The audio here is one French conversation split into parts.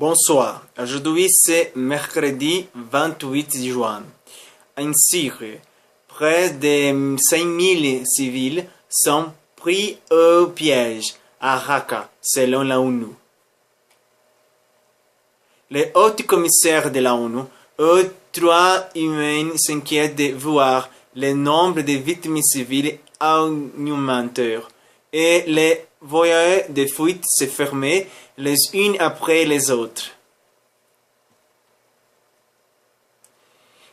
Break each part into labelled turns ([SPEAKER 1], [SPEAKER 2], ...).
[SPEAKER 1] Bonsoir, aujourd'hui c'est mercredi 28 juin. En Syrie, près de 5000 civils sont pris au piège à Raqqa, selon la ONU. Le haut commissaire de la ONU aux droits humains s'inquiète de voir le nombre de victimes civiles augmenter et les voies de fuite se fermer les unes après les autres.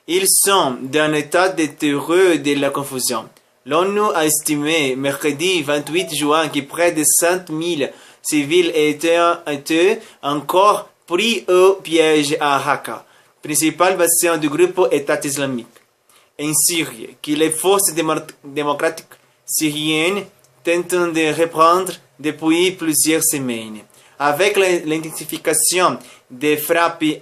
[SPEAKER 1] Ils sont dans l'état de terreur et de la confusion. L'ONU a estimé mercredi 28 juin que près de 5000 civils étaient encore pris au piège à Raqqa, principal bastion du groupe État islamique, en Syrie, que les forces démocratiques syriennes tentent de reprendre depuis plusieurs semaines. Avec l'intensification des frappes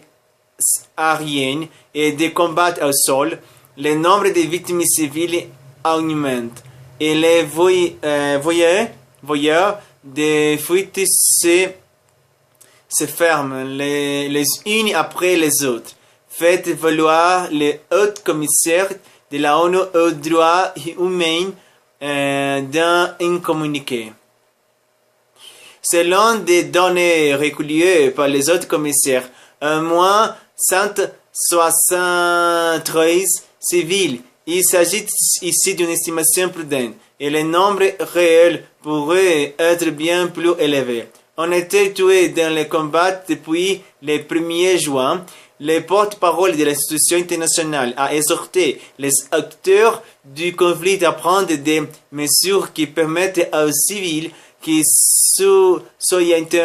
[SPEAKER 1] aériennes et des combats au sol, le nombre de victimes civiles augmente et les voyeurs de fuite se ferment les unes après les autres. Faites valoir le haut commissaire de la ONU aux droits humains dans un communiqué. Selon des données recueillies par les autres commissaires, au moins 173 civils. Il s'agit ici d'une estimation prudente et le nombre réel pourrait être bien plus élevé. On était tués dans les combats depuis le 1er juin. Le porte-parole de l'institution internationale a exhorté les acteurs du conflit à prendre des mesures qui permettent aux civils qui souhaitent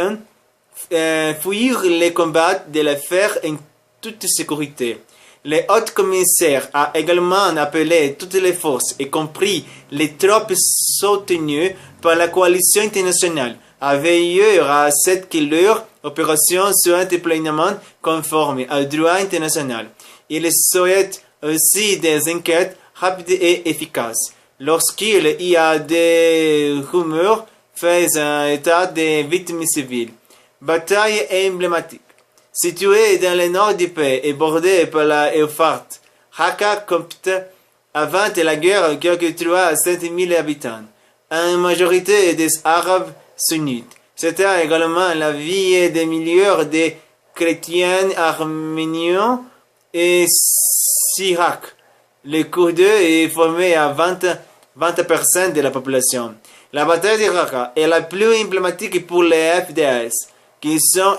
[SPEAKER 1] fuir les combats de les faire en toute sécurité. Le haut commissaire a également appelé toutes les forces, y compris les troupes soutenues par la coalition internationale, à veiller à ce que leurs opérations soient pleinement conformes au droit international. Il souhaite aussi des enquêtes rapides et efficaces. Lorsqu'il y a des rumeurs faisant état de victimes civiles. Bataille emblématique. Située dans le nord du pays et bordée par la Euphrate, Raqqa compte avant la guerre quelques 3 à 7 000 habitants, en majorité des Arabes sunnites. C'était également la vie des milliers de chrétiens arméniens et syriaques. Le Kurdes est formé à 20% de la population. La bataille de Raqqa est la plus emblématique pour les FDS, qui sont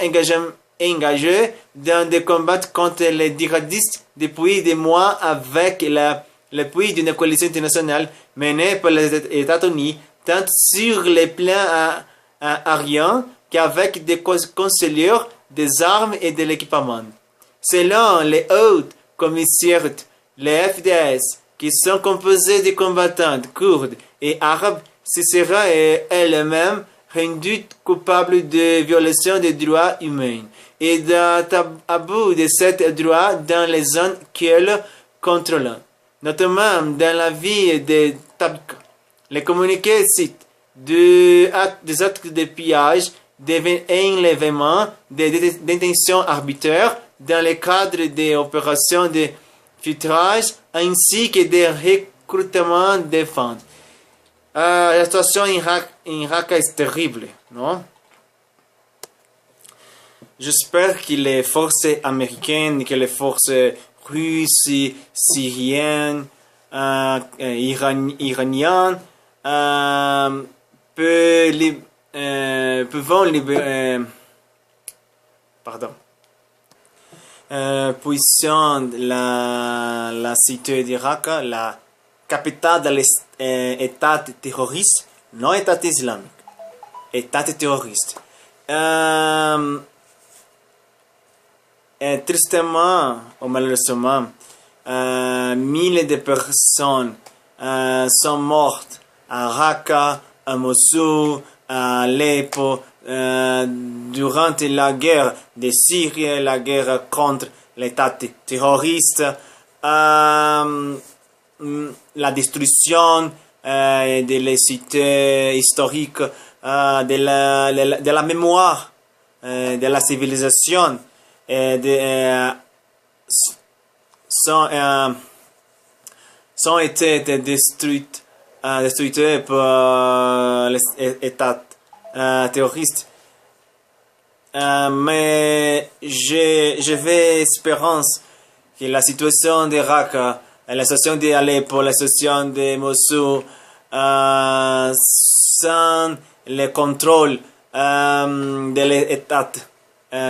[SPEAKER 1] engagés dans des combats contre les djihadistes depuis des mois avec l'appui d'une coalition internationale menée par les États-Unis, tant sur les plans aériens qu'avec des conseillers, des armes et de l'équipement. Selon les hauts commissaires, les FDS, qui sont composés de combattants kurdes et arabes, se seraient elles-mêmes rendues coupables de violation des droits humains et d'abus de ces droits dans les zones qu'elles contrôlent, notamment dans la ville de Tabqa. Le communiqué cite des actes de pillage, d'enlèvement, de détention arbitraire dans le cadre des opérations de filtrage ainsi que des recrutements de femmes. La situation en Raqqa est terrible, non? J'espère que les forces américaines, que les forces russes, syriennes, iraniennes puissent la cité de Raqqa, la capitale de l'État terroriste, non État islamique, État terroriste. Tristement ou malheureusement, 1000 de personnes sont mortes à Raqqa, à Mossoul, à Aleppo, durant la guerre de Syrie, la guerre contre l'État terroriste, la destruction de les cités historiques, de la mémoire de la civilisation sont été détruites par les États terroristes. Mais j'ai espérance que la situation d'Irak, la situation d'Alep, la situation de Mossoul, sans le contrôle de l'État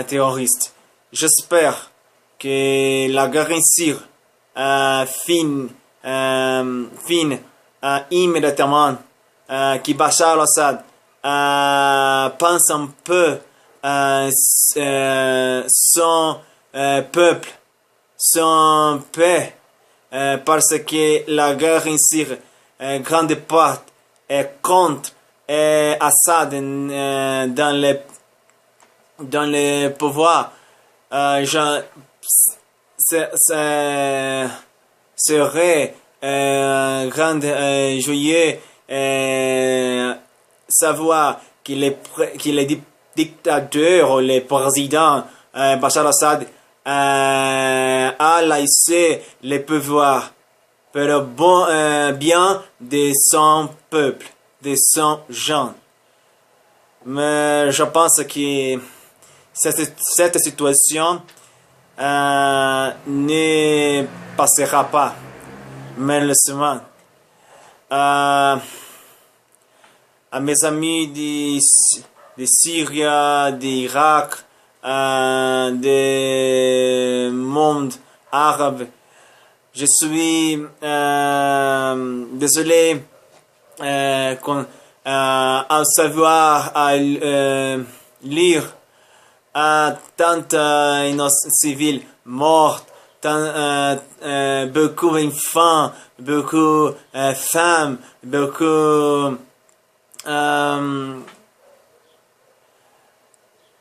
[SPEAKER 1] terroriste. J'espère que la guerre en Syrie finit immédiatement, que Bachar al-Assad pense un peu son peuple, son paix, parce que la guerre en Syrie, grande part, est contre Assad dans le pouvoir. Serait grand joyeux savoir qu'il est dictateur ou le président Bachar al-Assad a laissé le pouvoir pour bien de son peuple, de son gens. Mais je pense que cette situation ne passera pas, malheureusement. À mes amis de Syrie, d'Irak, du monde arabe, je suis désolé à savoir à lire tant d'innocents civils morts, beaucoup d'enfants, beaucoup de femmes, beaucoup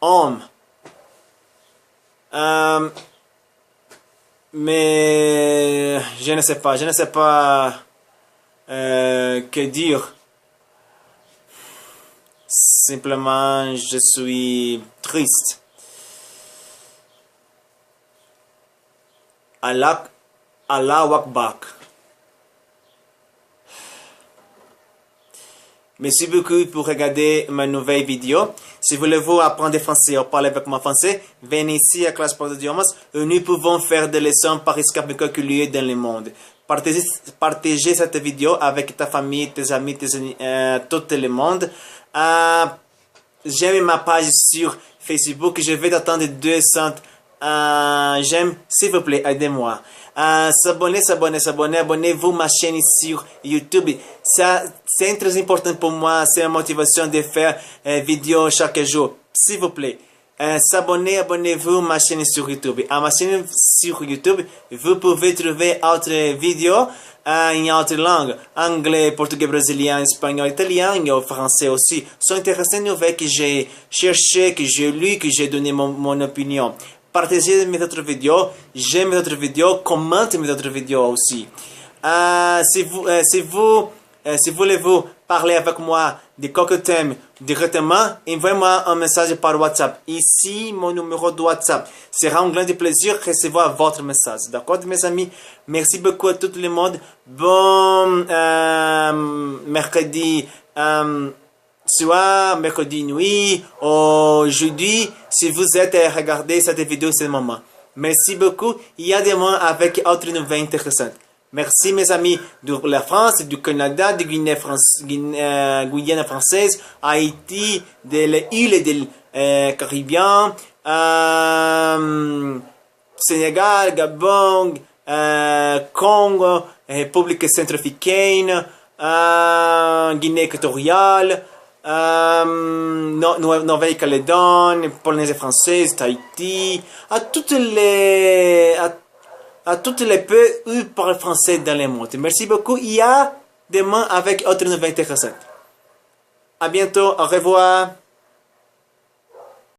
[SPEAKER 1] hommes. Mais je ne sais pas que dire. Simplement, je suis triste. Allah Akbar. Merci beaucoup pour regarder ma nouvelle vidéo. Si vous voulez apprendre français ou parler avec moi français, venez ici à Classe Porte d'Idiomas où nous pouvons faire des leçons par Skype calculées dans le monde. Partagez cette vidéo avec ta famille, tes amis, tout le monde. J'aime ma page sur Facebook. Je vais attendre 200 j'aime. S'il vous plaît, aidez-moi. Abonnez-vous ma chaîne sur YouTube. Ça, c'est très important pour moi. C'est la motivation de faire vidéo chaque jour. S'il vous plaît, abonnez-vous ma chaîne sur YouTube. À ma chaîne sur YouTube, vous pouvez trouver d'autres vidéos en autres langues, anglais, portugais, brésilien, espagnol, italien et français aussi. Sont intéressantes nouvelles que j'ai cherché, que j'ai lu, que j'ai donné mon opinion. Partagez mes autres vidéos, j'aime mes autres vidéos, commentez mes autres vidéos aussi. Si vous voulez parler avec moi de quelques thèmes directement, envoyez-moi un message par WhatsApp. Ici, mon numéro de WhatsApp. Ce sera un grand plaisir de recevoir votre message. D'accord, mes amis? Merci beaucoup à tout le monde. Bon mercredi soir, mercredi nuit, aujourd'hui, si vous êtes à regarder cette vidéo, c'est le moment. Merci beaucoup. Il y a des mots avec d'autres nouvelles intéressantes. Merci mes amis de la France, du Canada, de Guyane française, Haïti, de l'île de Caribien, Sénégal, Gabon, Congo, République centrafricaine, Guinée équatoriale, Nouvelle-Calédonie, Polynésie française, Tahiti, à tous les pays parlent français dans le monde. Merci beaucoup. Il y a demain avec autre nouvelle intéressante. À bientôt. Au revoir.